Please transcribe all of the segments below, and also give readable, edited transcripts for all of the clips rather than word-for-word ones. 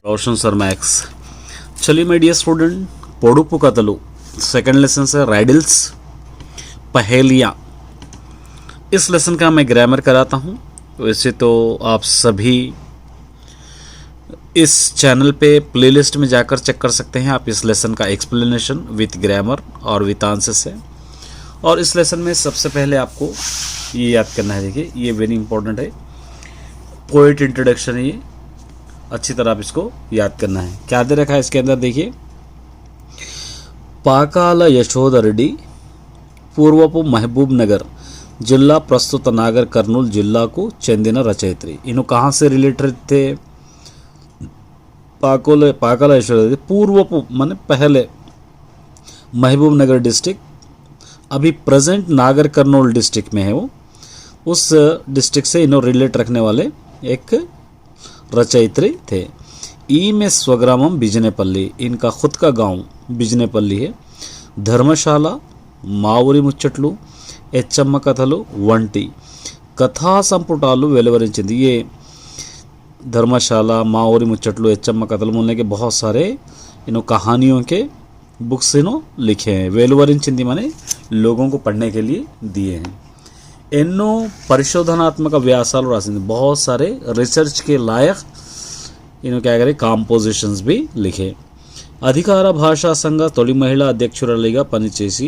रोशन sir max. चलिए my dear student, Podupu Kathalu second lesson से riddles पहेलियाँ। इस लेसन का मैं ग्रामर कराता हूँ। वैसे तो आप सभी इस चैनल पे प्लेलिस्ट में जाकर चेक कर सकते हैं आप इस लेसन का एक्सप्लेनेशन विथ ग्रामर और विथ आंसर्स है। और इस लेसन में सबसे पहले आपको ये याद करना है, देखिए ये वेरी इंपॉर्टेंट है, पोएट इंट्रोडक्शन है ये, अच्छी तरह आप इसको याद करना है। क्या दे रखा है इसके अंदर, देखिए पाकाल यशोदरेड्डी పూర్వపు महबूब नगर जिला प्रस्तुत नागर कर्नूल जिला को చెందిన रचयित्री। इन्हों कहाँ से रिलेटेड थे? पाकाल यशोदरेड्डी पूर्वపు माने पहले महबूब नगर डिस्ट्रिक्ट, अभी प्रेजेंट नागर कर्नूल डिस्ट्रिक्ट में है वो, उस डिस्ट्रिक्ट से इन्हों रिलेट रखने वाले एक रचयित्री थे। ई में स्वग्रामम बिजनेपल्ली, इनका खुद का गांव बिजनेपल्ली है। धर्मशाला, మావురి ముచ్చట్లు, ఎచ్చమ్మ కథలు వంటి కథా సంపుటాలు వెలువరించింది। ये धर्मशाला, मावरी मुच्चटलू, एच्चम्मा कथल बोलने के बहुत सारे इन्हों कहानियों के बुक्स इन्हों लिखे हैं। वेलुवरिंचिंदी माने लोगों को पढ़ने के लिए दिए हैं। ఎన్నో పరిశోధనాత్మక వ్యాసాలు రాసింది, बहुत सारे रिसर्च के लायक इन्हों क्या करें కాంపోజిషన్స్ भी लिखे। అధికార భాషా సంఘ తొలి మహిళా అధ్యక్షురాలిగా పనిచేసి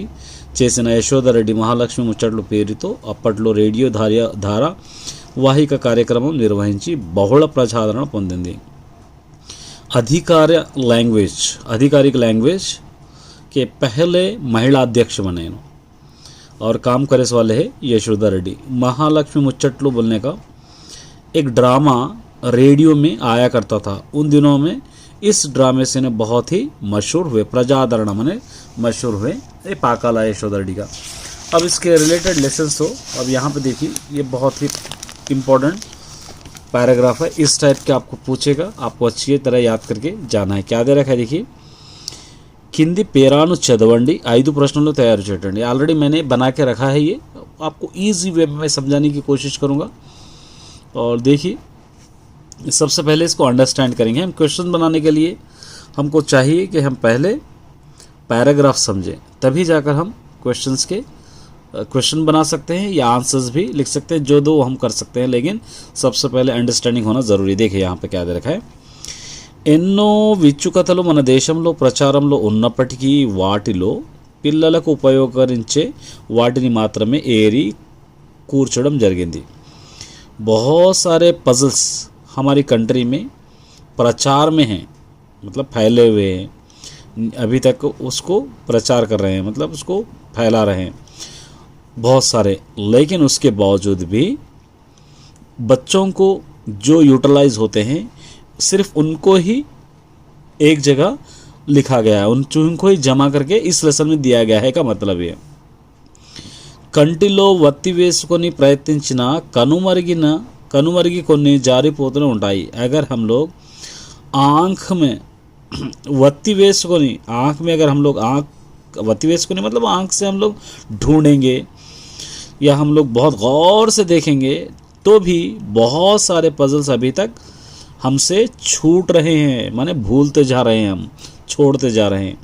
చేసిన యశోదరెడ్డి మహాలక్ష్మి ముచ్చట్లు పేరుతో అప్పట్లో రేడియో ధారావాహిక కార్యక్రమం నిర్వహించి బహుళ ప్రజాదరణ పొందింది। आधिकारिक लैंग्वेज के पहले महिला अध्यक्ष बने और काम करे वाले है यशोदरेड्डी। महालक्ष्मी मुच्चटलू बोलने का एक ड्रामा रेडियो में आया करता था उन दिनों में। इस ड्रामे से ने बहुत ही मशहूर हुए, प्रजादरण मने मशहूर हुए ये पाकाला यशोदरेड्डी का। अब इसके रिलेटेड लेसन्स तो अब यहाँ पे देखिए, ये बहुत ही इम्पोर्टेंट पैराग्राफ है। इस टाइप के आपको पूछेगा, आपको अच्छी तरह याद करके जाना है। क्या दे रखा है देखिए, కింది పేరాను చదవండి, 5 ప్రశ్నలు తయారు చేయండి। ऑलरेडी मैंने बना के रखा है, ये आपको ईजी वे में समझाने की कोशिश करूँगा। और देखिए सबसे पहले इसको अंडरस्टैंड करेंगे। हम क्वेश्चन बनाने के लिए हमको चाहिए कि हम पहले पैराग्राफ समझें, तभी जाकर हम क्वेश्चन बना सकते हैं या आंसर्स भी लिख सकते हैं, जो दो हम कर सकते हैं, लेकिन सबसे पहले अंडरस्टैंडिंग होना ज़रूरी। देखिए यहाँ पे क्या दे रखा है, ఎన్నో విచ్చుకథలు మన దేశంలో ప్రచారంలో ఉన్నప్పటికీ వాటిలో పిల్లలకు ఉపయోగించే వాటిని మాత్రమే ఏరి కూర్చడం జరిగింది। बहुत सारे पजल्स हमारी कंट्री में प्रचार में हैं, मतलब फैले हुए हैं, अभी तक उसको प्रचार कर रहे हैं, मतलब उसको फैला रहे हैं बहुत सारे। लेकिन उसके बावजूद भी बच्चों को जो यूटिलाइज होते हैं सिर्फ उनको ही एक जगह लिखा गया है, उनको ही जमा करके इस लेसन में दिया गया है का मतलब ये। కంటిలో వత్తి వేసుకొని ప్రయత్నించిన కనుమరిగి కొన్ని జారిపోతూనే ఉంటాయి। अगर हम लोग आँख में वत्ती वेसुకొని, आँख में अगर हम लोग वत्ती वेसुకొని मतलब आँख से हम लोग ढूंढेंगे या हम लोग बहुत गौर से देखेंगे तो भी बहुत सारे पजल्स अभी तक हमसे छूट रहे हैं, माने भूलते जा रहे हैं, हम छोड़ते जा रहे हैं।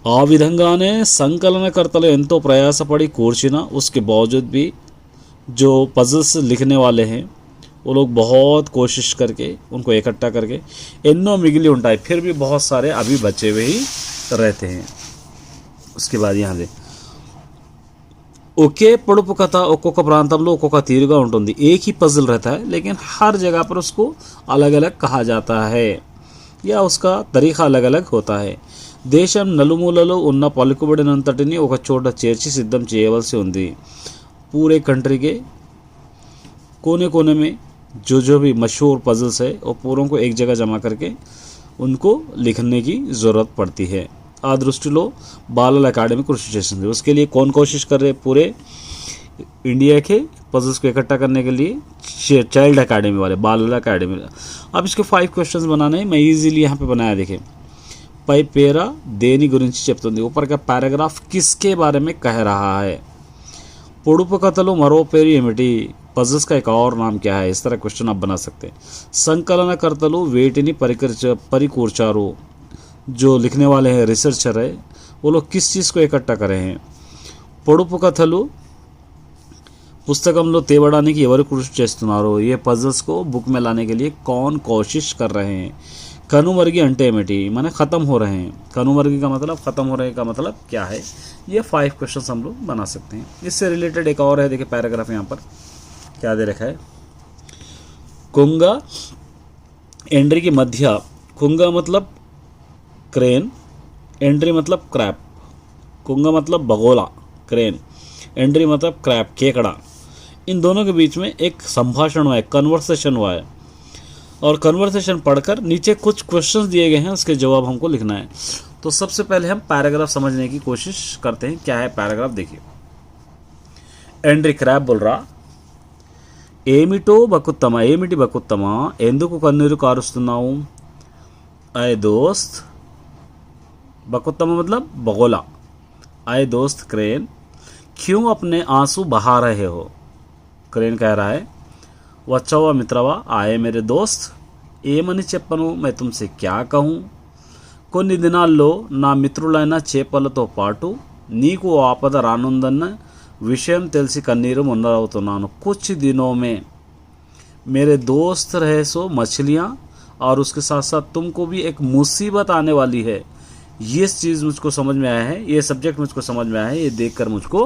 आ विधंगाने संकलनकर्ताలు ఎంతో ప్రయాసపడి కూర్చినా उसके बावजूद भी जो पजल्स लिखने वाले हैं वो लोग बहुत कोशिश करके उनको इकट्ठा करके ఎన్నో మిగిలి ఉంటాయి, फिर भी बहुत सारे अभी बचे हुए ही रहते हैं। उसके बाद यहाँ से ఒకే పొడుపు కథ ఒక్కొక్క ప్రాంతంలో ఒక్కొక్క తీరుగా ఉంటుంది। एक ही पजल रहता है लेकिन हर जगह पर उसको अलग अलग कहा जाता है या उसका तरीका अलग अलग होता है। దేశం నలుమూలలో ఉన్న పలుకుబడినంతటిని ఒక చోట చేర్చి సిద్ధం చేయవలసి ఉంది। पूरे कंट्री के कोने कोने में जो भी मशहूर पजल्स है वो पूरों को एक जगह जमा करके उनको लिखने की ज़रूरत पड़ती है। आ दृष्टिలో బాలల అకాడమీ కృషి చేసింది। उसके लिए कौन कोशिश कर रहे, पूरे इंडिया के पजल्स को इकट्ठा करने के लिए चाइल्ड अकाडमी वाले, बालल अकाडमी। अब इसके 5 क्वेश्चंस बनाने हैं, मैं इजीली यहाँ पे बनाया। देखें పై పేర దేని గురించి చెప్తుంది, ऊपर का पैराग्राफ किसके बारे में कह रहा है। పొడుపు కథలు మరో పేరు ఏమిటి, पजल्स का एक और नाम क्या है, इस तरह क्वेश्चन आप बना सकते हैं। संकलनकर्तलु वेटिनी परिकूर्चारू, जो लिखने वाले हैं रिसर्चर है, वो लोग किस चीज़ को इकट्ठा करे हैं। పొడుపు కథలు पुस्तकंलो తేవడానికి ఎవరు కృషి చేస్తున్నారు, ये पजल्स को बुक में लाने के लिए कौन कोशिश कर रहे हैं। कनुमर्गी अंटे एमिटी माने ख़त्म हो रहे हैं, कनुमर्गी का मतलब ख़त्म हो रहे का मतलब क्या है। ये 5 क्वेश्चन हम लोग बना सकते हैं। इससे रिलेटेड एक और है, देखिए पैराग्राफ यहाँ पर क्या दे रखा है। कुंगा एंड्री की मध्य, कुंगा मतलब क्रेन, एंड्री मतलब क्रैप। कुंगा मतलब बगोला क्रेन, एंड्री मतलब क्रैप केकड़ा। इन दोनों के बीच में एक संभाषण हुआ है, कन्वर्सेशन हुआ है, और कन्वर्सेशन पढ़कर नीचे कुछ क्वेश्चंस दिए गए हैं, उसके जवाब हमको लिखना है। तो सबसे पहले हम पैराग्राफ समझने की कोशिश करते हैं। क्या है पैराग्राफ, देखिए। एंड्री क्रैप बोल रहा, ఏమిటో బకుత్తమా, ఏమిటి బకుత్తమా, ఎందుకు కన్నీరు కారుస్తున్నావు। आए दोस्त, बकुत्तमा मतलब बगोला, आए दोस्त क्रेन, क्यों अपने आंसू बहा रहे हो। क्रेन कह रहा है, వచ్చావా మిత్రవా, आए मेरे दोस्त, ఏమని చెప్పను, मैं तुमसे क्या कहूँ। కొన్ని దినాల్లో నా మిత్రులైన చేపలతో పాటు నీకు ఆపద రానుందన్న విషయం తెలిసి కన్నీరు మొందరవుతున్నాను। कुछ दिनों में मेरे दोस्त रहे सो मछलियाँ, और उसके साथ साथ तुमको भी एक मुसीबत आने वाली है। ये चीज़ मुझको समझ में आया है, ये सब्जेक्ट मुझको समझ में आया है, ये देखकर मुझको,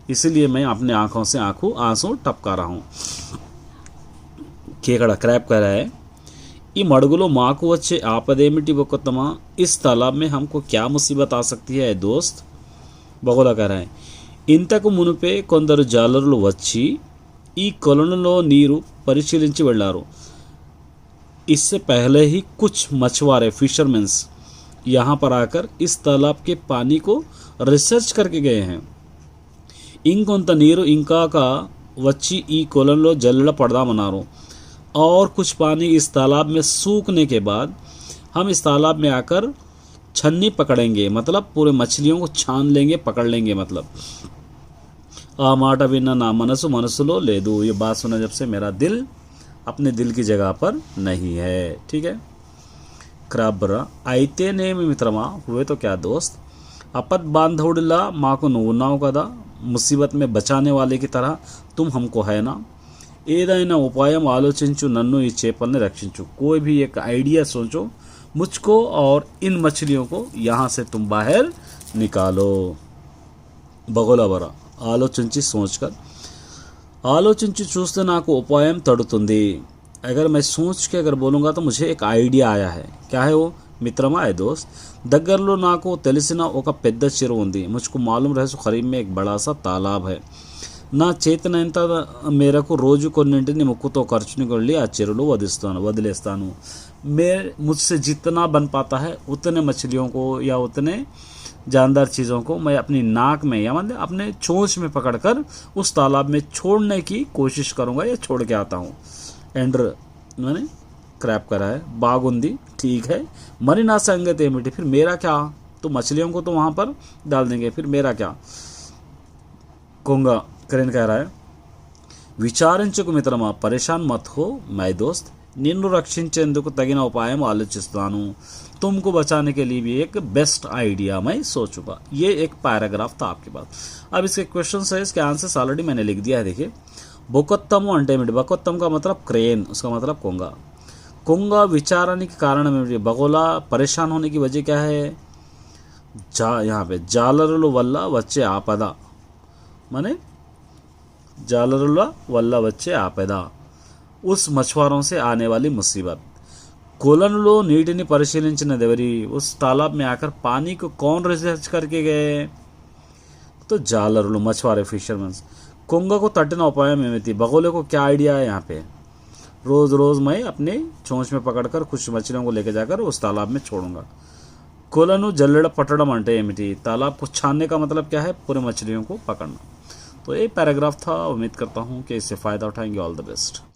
इसीलिए मैं अपने आँखों से आंसू टपका रहा हूँ। केकड़ा क्रैप कह रहा है, ఈ మడుగులో మాకు వచ్చే ఆపదేమిటి బొక్కతమా, इस तालाब में हमको क्या मुसीबत आ सकती है दोस्त। బగోలా कह रहा है, ఇంతకు మునుపే కొందరు జాలరులు వచ్చి ఈ కొలనులో నీరు పరిశీలించి వెళ్ళారు। इससे पहले ही कुछ मछुआरे फिशरमैन्स यहाँ पर आकर इस तालाब के पानी को रिसर्च करके गए हैं। ఇంకొంత నీరు ఇంకాక వచ్చి ఈ కొలంలో జల్లెడ పడదామన్నారు, और कुछ पानी इस तालाब में सूखने के बाद हम इस तालाब में आकर छन्नी पकड़ेंगे, मतलब पूरे मछलियों को छान लेंगे, पकड़ लेंगे। मतलब आ మాట విన్న నా మనసు మనసులో లేదు, ये बात सुना जब से मेरा दिल अपने दिल की जगह पर नहीं है। ठीक है। క్రాబ్బరా, అయితేనేమి మిత్రమా, हुए तो क्या दोस्त, अपत बांधवड़िला మాకు నువ్వు ఉన్నావు కదా, मुसीबत में बचाने वाले की तरह तुम हमको है ना। ఏదైనా ఉపాయం ఆలోచించు, నన్ను ఈ చేపల్ని రక్షించు। कोई भी एक आइडिया सोचो, मुझको और इन मछलियों को यहाँ से तुम बाहर निकालो। బగోలా బరా, ఆలోచించి सोचकर, ఆలోచించి చూస్తే నాకు ఉపాయం తడుతుంది। अगर मैं सोच के अगर बोलूँगा तो मुझे एक आइडिया आया है। क्या है वो మిత్రమా, आए दोस्त, దగ్గరలో నాకు తెలిసిన ఒక పెద్ద చెరువు ఉంది। मुझको मालूम रहे सो करीब में एक बड़ा सा तालाब है। నా చేతనంత మేరకు రోజు కొన్నింటిని ముక్కుతో ఖర్చుని కొళ్ళి ఆ చెరువులో వదిలేస్తాను। मुझसे जितना बन पाता है उतने मछलियों को या उतने जानदार चीज़ों को मैं अपनी नाक में या मतलब अपने चोंच में पकड़कर उस तालाब में छोड़ने की कोशिश करूँगा या छोड़ के आता हूँ। एंडर मैंने क्रैप करा है, बागुंदी ठीक है, मरी ना संगत एमिटी, फिर मेरा क्या, तो मछलियों को तो वहाँ पर डाल देंगे, फिर मेरा क्या। कोंगा क्रेन कह रहा है, విచారించుకు మిత్రమా, పరేషాన్ మత్ హో మై దోस्त, నిన్ను రక్షించేందుకు తగిన ఉపాయం ఆలోచిస్తాను। तुमको बचाने के लिए भी एक बेस्ट आइडिया मैं सोचूंगा। ये एक पैराग्राफ था आपके पास। अब इसके क्वेश्चन है, इसके आंसर्स ऑलरेडी मैंने लिख दिया है। देखिए, బొకొత్తము అంటే ఏమిటి, బొకొత్తము का मतलब क्रेन, उसका मतलब कोंगा। कोंगा विचारने के कारण में बगोला परेशान होने की वजह क्या है। यहाँ पे జాలరుల వల్ల వచ్చే ఆపద, माने జాలరుల వల్ల వచ్చే ఆపద, उस मछुआरों से आने वाली मुसीबत। कोलनलो नीटिनी परिशीलिंचिनदेवरी, उस तालाब में आकर पानी को कौन रिसर्च करके गए, तो జాలరులు मछुआरे फिशरमैन। कोंगा को तटना उपाय में थी, बगोले को क्या आइडिया है यहाँ पे, रोज़ रोज़ मैं अपने चोंच में पकड़कर कुछ मछलियों को लेकर जाकर उस तालाब में छोड़ूंगा। कोलनु जल्लेड़ पटड़म अंटे एमिटी, तालाब को छानने का मतलब क्या है, पूरे मछलियों को पकड़ना। तो ये पैराग्राफ था। उम्मीद करता हूँ कि इससे फ़ायदा उठाएंगे। All the best.